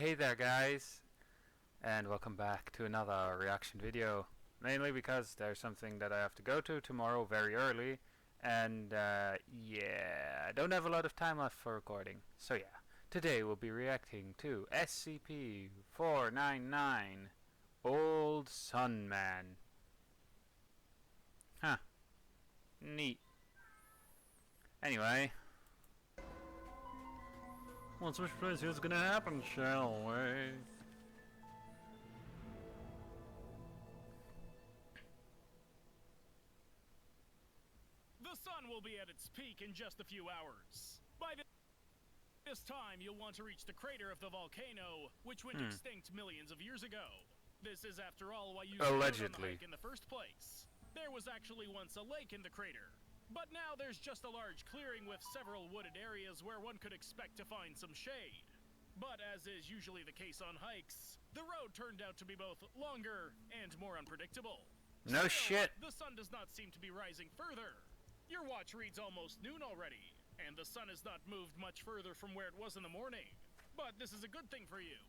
Hey there guys, and welcome back to another reaction video. Mainly because there's something that I have to go to tomorrow very early, and yeah, I don't have a lot of time left for recording. So yeah, today we'll be reacting to SCP-499, Old Sun Man. Huh. Neat. Anyway, let's wish for what's gonna happen, shall we? The sun will be at its peak in just a few hours. By this time, you'll want to reach the crater of the volcano, which went extinct millions of years ago. This is, after all, why you started on the hike in the first place. There was actually once a lake in the crater, but now there's just a large clearing with several wooded areas where one could expect to find some shade. But as is usually the case on hikes, the road turned out to be both longer and more unpredictable. No shit. The sun does not seem to be rising further. Your watch reads almost noon already, and the sun has not moved much further from where it was in the morning. But this is a good thing for you.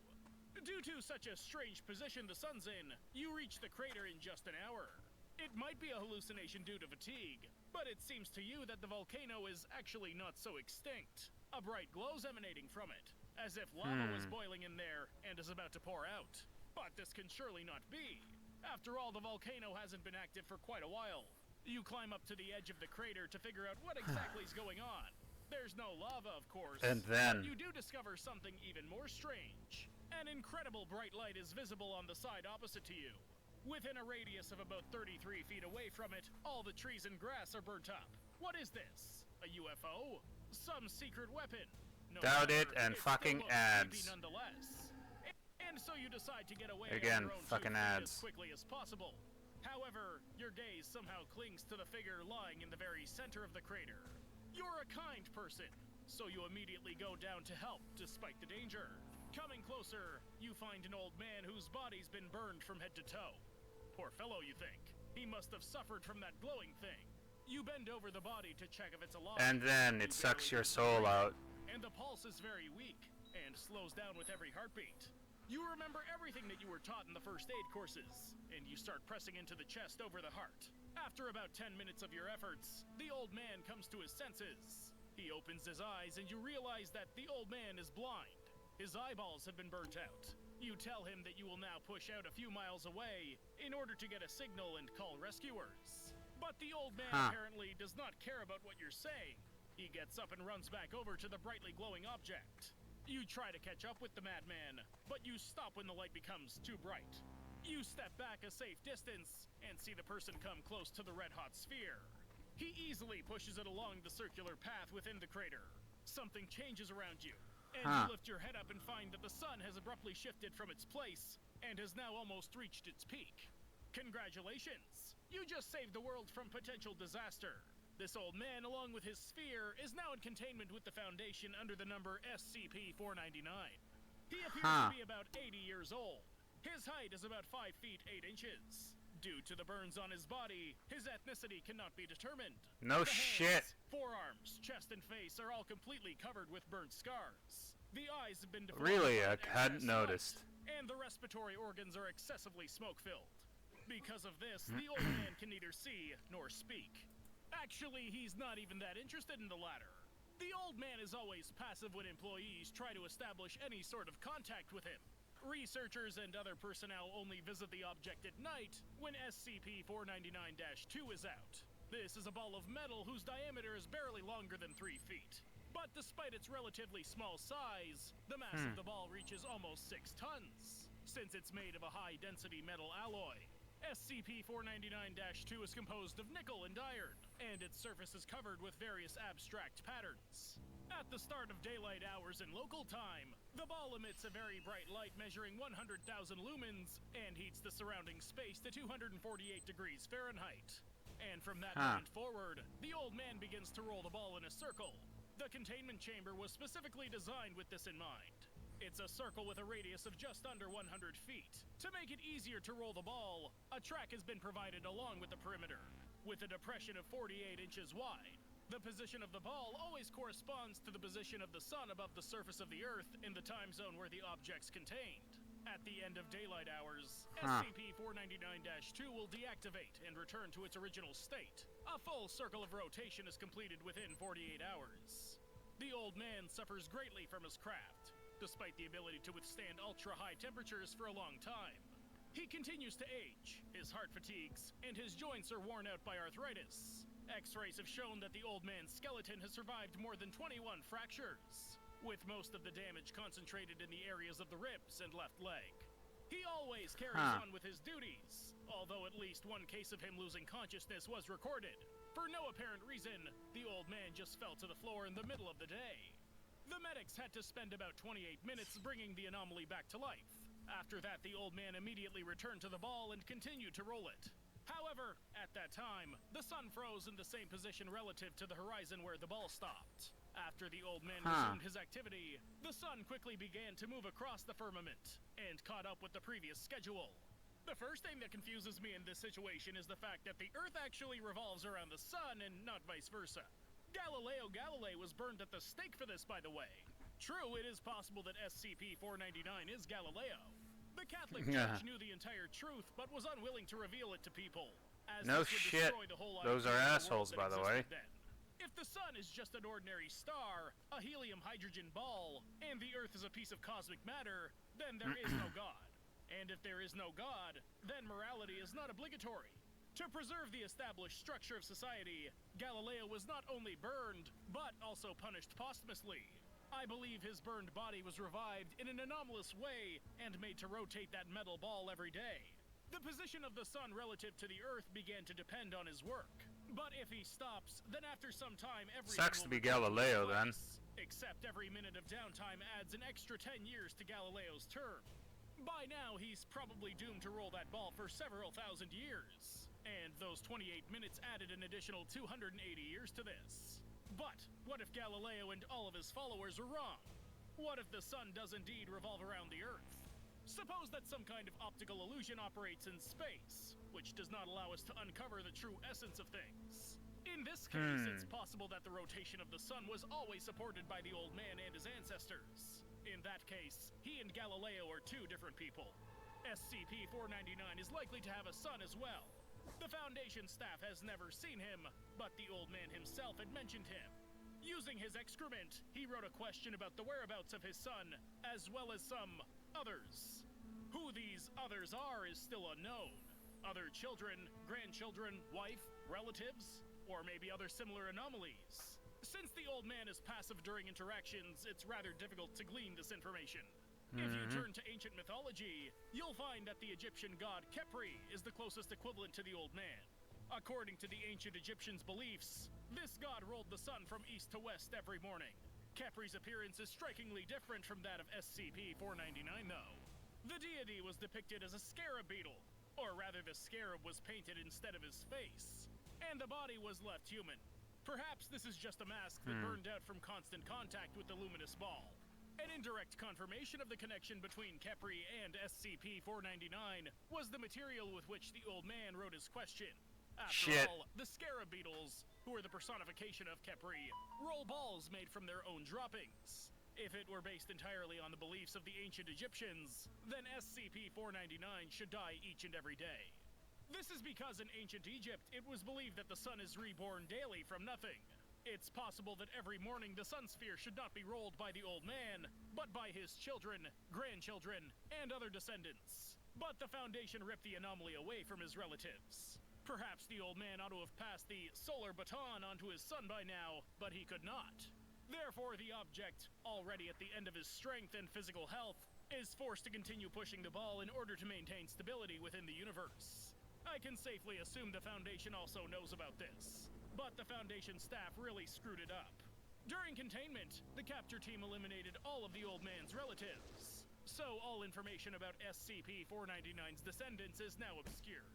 Due to such a strange position the sun's in, you reach the crater in just an hour. It might be a hallucination due to fatigue, but it seems to you that the volcano is actually not so extinct. A bright glow's emanating from it, as if lava was boiling in there and is about to pour out. But this can surely not be. After all, the volcano hasn't been active for quite a while. You climb up to the edge of the crater to figure out what exactly is going on. There's no lava, of course. And then you do discover something even more strange. An incredible bright light is visible on the side opposite to you. Within a radius of about 33 feet away from it, all the trees and grass are burnt up. What is this? A UFO? Some secret weapon? No doubt matter, it, and it fucking still looks ads. creepy nonetheless. And so you decide to get away again, on your own fucking 2 feet ads. as quickly as possible. However, your gaze somehow clings to the figure lying in the very center of the crater. You're a kind person, so you immediately go down to help despite the danger. Coming closer, you find an old man whose body's been burned from head to toe. Poor fellow, you think. He must have suffered from that glowing thing. You bend over the body to check if it's alive. And then it sucks your soul out. And the pulse is very weak and slows down with every heartbeat. You remember everything that you were taught in the first aid courses, and you start pressing into the chest over the heart. After about 10 minutes of your efforts, the old man comes to his senses. He opens his eyes and you realize that the old man is blind. His eyeballs have been burnt out. You tell him that you will now push out a few miles away in order to get a signal and call rescuers. But the old man apparently does not care about what you're saying. He gets up and runs back over to the brightly glowing object. You try to catch up with the madman, but you stop when the light becomes too bright. You step back a safe distance and see the person come close to the red-hot sphere. He easily pushes it along the circular path within the crater. Something changes around you, and you lift your head up and find that the sun has abruptly shifted from its place and has now almost reached its peak. Congratulations! You just saved the world from potential disaster. This old man, along with his sphere, is now in containment with the Foundation under the number SCP-499. He appears to be about 80 years old. His height is about 5 feet 8 inches. Due to the burns on his body, his ethnicity cannot be determined. No the shit. Hands, forearms, chest, and face are all completely covered with burnt scars. The eyes have been deformed. Really, I hadn't noticed. And the respiratory organs are excessively smoke-filled. Because of this, the old man can neither see nor speak. Actually, he's not even that interested in the latter. The old man is always passive when employees try to establish any sort of contact with him. Researchers and other personnel only visit the object at night when SCP-499-2 is out. This is a ball of metal whose diameter is barely longer than 3 feet. But despite its relatively small size, the mass of the ball reaches almost 6 tons, since it's made of a high-density metal alloy. SCP-499-2 is composed of nickel and iron, and its surface is covered with various abstract patterns. At the start of daylight hours in local time, the ball emits a very bright light measuring 100,000 lumens and heats the surrounding space to 248 degrees Fahrenheit. And from that moment forward, the old man begins to roll the ball in a circle. The containment chamber was specifically designed with this in mind. It's a circle with a radius of just under 100 feet. To make it easier to roll the ball, a track has been provided along with the perimeter, with a depression of 48 inches wide. The position of the ball always corresponds to the position of the sun above the surface of the Earth in the time zone where the object's contained. At the end of daylight hours, SCP-499-2 will deactivate and return to its original state. A full circle of rotation is completed within 48 hours. The old man suffers greatly from his craft, despite the ability to withstand ultra-high temperatures for a long time. He continues to age, his heart fatigues, and his joints are worn out by arthritis. X-rays have shown that the old man's skeleton has survived more than 21 fractures, with most of the damage concentrated in the areas of the ribs and left leg. He always carries on with his duties, although at least one case of him losing consciousness was recorded. For no apparent reason, the old man just fell to the floor in the middle of the day. The medics had to spend about 28 minutes bringing the anomaly back to life. After that, the old man immediately returned to the ball and continued to roll it. However, at that time, the sun froze in the same position relative to the horizon where the ball stopped. After the old man resumed his activity, the sun quickly began to move across the firmament and caught up with the previous schedule. The first thing that confuses me in this situation is the fact that the Earth actually revolves around the sun and not vice versa. Galileo Galilei was burned at the stake for this, by the way. True, it is possible that SCP-499 is Galileo. The Catholic Church knew the entire truth, but was unwilling to reveal it to people, as no this would shit. destroy the whole Those are idea of the assholes, world that by the way. existed then. If the sun is just an ordinary star, a helium-hydrogen ball, and the Earth is a piece of cosmic matter, then there is no God. And if there is no God, then morality is not obligatory. To preserve the established structure of society, Galileo was not only burned, but also punished posthumously. I believe his burned body was revived in an anomalous way and made to rotate that metal ball every day. The position of the sun relative to the Earth began to depend on his work. But if he stops, then after some time everything Sucks to will be return to Galileo, its then. place. Except every minute of downtime adds an extra 10 years to Galileo's term. By now, he's probably doomed to roll that ball for several thousand years. And those 28 minutes added an additional 280 years to this. But what if Galileo and all of his followers are wrong? What if the sun does indeed revolve around the Earth? Suppose that some kind of optical illusion operates in space, which does not allow us to uncover the true essence of things. In this case, it's possible that the rotation of the sun was always supported by the old man and his ancestors. In that case, he and Galileo are two different people. SCP-499 is likely to have a son as well. The Foundation staff has never seen him, but the old man himself had mentioned him. Using his excrement, he wrote a question about the whereabouts of his son, as well as some others. Who these others are is still unknown. Other children, grandchildren, wife, relatives, or maybe other similar anomalies. Since the old man is passive during interactions, it's rather difficult to glean this information. If you turn to ancient mythology, you'll find that the Egyptian god Khepri is the closest equivalent to the old man. According to the ancient Egyptians' beliefs, this god rolled the sun from east to west every morning. Khepri's appearance is strikingly different from that of SCP-499, though. The deity was depicted as a scarab beetle, or rather the scarab was painted instead of his face, and the body was left human. Perhaps this is just a mask that burned out from constant contact with the luminous ball. An indirect confirmation of the connection between Khepri and SCP-499 was the material with which the old man wrote his question. After all, the scarab beetles, who are the personification of Khepri, roll balls made from their own droppings. If it were based entirely on the beliefs of the ancient Egyptians, then SCP-499 should die each and every day. This is because in ancient Egypt, it was believed that the sun is reborn daily from nothing. It's possible that every morning the sun sphere should not be rolled by the old man, but by his children, grandchildren, and other descendants. But the Foundation ripped the anomaly away from his relatives. Perhaps the old man ought to have passed the solar baton onto his son by now, but he could not. Therefore, the object, already at the end of his strength and physical health, is forced to continue pushing the ball in order to maintain stability within the universe. I can safely assume the Foundation also knows about this, but the Foundation staff really screwed it up. During containment, the capture team eliminated all of the old man's relatives, so all information about SCP-499's descendants is now obscured.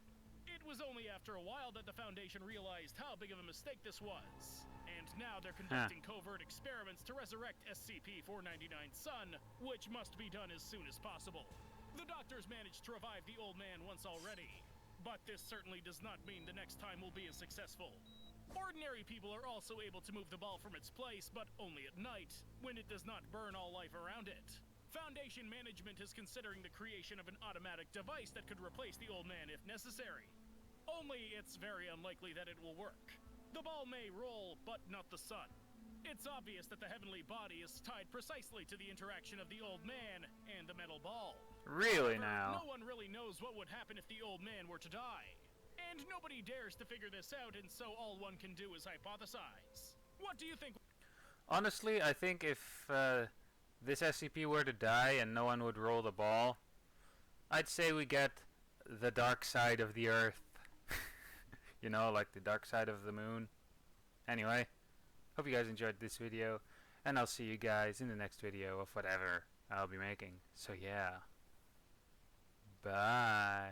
It was only after a while that the Foundation realized how big of a mistake this was, and now they're conducting covert experiments to resurrect SCP-499's son, which must be done as soon as possible. The doctors managed to revive the old man once already, but this certainly does not mean the next time will be as successful. Ordinary people are also able to move the ball from its place, but only at night, when it does not burn all life around it. Foundation management is considering the creation of an automatic device that could replace the old man if necessary. Only it's very unlikely that it will work. The ball may roll, but not the sun. It's obvious that the heavenly body is tied precisely to the interaction of the old man and the metal ball. Really However, now? no one really knows what would happen if the old man were to die. And nobody dares to figure this out, and so all one can do is hypothesize. What do you think? Honestly, I think if this SCP were to die and no one would roll the ball, I'd say we get the dark side of the Earth. You know, like the dark side of the moon. Anyway, hope you guys enjoyed this video, and I'll see you guys in the next video of whatever I'll be making. So yeah, bye.